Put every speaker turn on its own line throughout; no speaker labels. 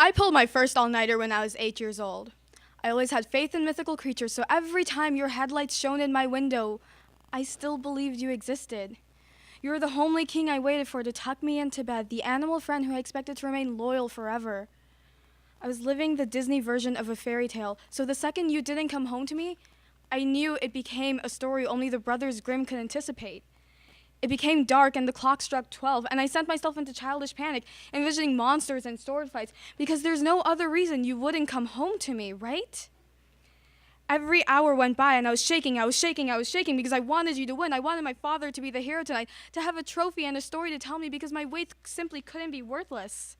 I pulled my first all-nighter when I was 8 years old. I always had faith in mythical creatures, so every time your headlights shone in my window, I still believed you existed. You were the homely king I waited for to tuck me into bed, the animal friend who I expected to remain loyal forever. I was living the Disney version of a fairy tale, so the second you didn't come home to me, I knew it became a story only the Brothers Grimm could anticipate. It became dark and the clock struck 12, and I sent myself into childish panic, envisioning monsters and sword fights, because there's no other reason you wouldn't come home to me, right? Every hour went by and I was shaking because I wanted you to win. I wanted my father to be the hero tonight, to have a trophy and a story to tell me because my wait simply couldn't be worthless.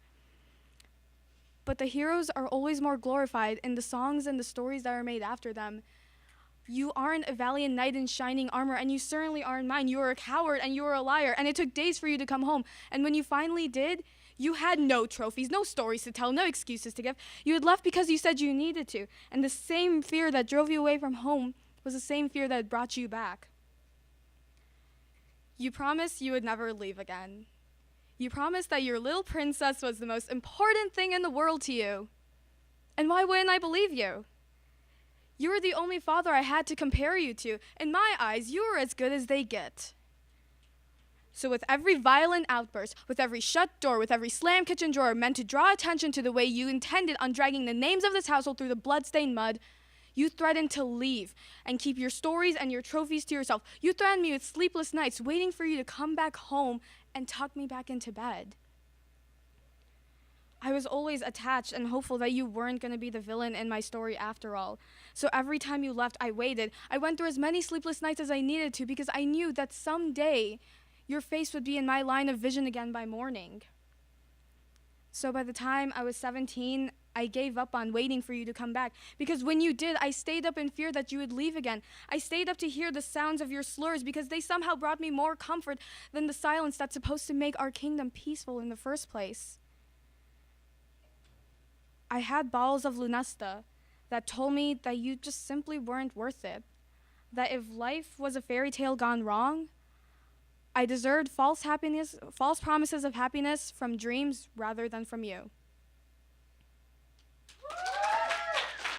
But the heroes are always more glorified in the songs and the stories that are made after them. You aren't a valiant knight in shining armor, and you certainly aren't mine. You are a coward and you are a liar, and it took days for you to come home. And when you finally did, you had no trophies, no stories to tell, no excuses to give. You had left because you said you needed to, and the same fear that drove you away from home was the same fear that brought you back. You promised you would never leave again. You promised that your little princess was the most important thing in the world to you. And why wouldn't I believe you? You were the only father I had to compare you to. In my eyes, you were as good as they get. So with every violent outburst, with every shut door, with every slammed kitchen drawer meant to draw attention to the way you intended on dragging the names of this household through the bloodstained mud, you threatened to leave and keep your stories and your trophies to yourself. You threatened me with sleepless nights, waiting for you to come back home and tuck me back into bed. I was always attached and hopeful that you weren't going to be the villain in my story after all. So every time you left, I waited. I went through as many sleepless nights as I needed to because I knew that someday your face would be in my line of vision again by morning. So by the time I was 17, I gave up on waiting for you to come back because when you did, I stayed up in fear that you would leave again. I stayed up to hear the sounds of your slurs because they somehow brought me more comfort than the silence that's supposed to make our kingdom peaceful in the first place. I had balls of lunesta that told me that you just simply weren't worth it. That if life was a fairy tale gone wrong, I deserved false promises of happiness from dreams rather than from you.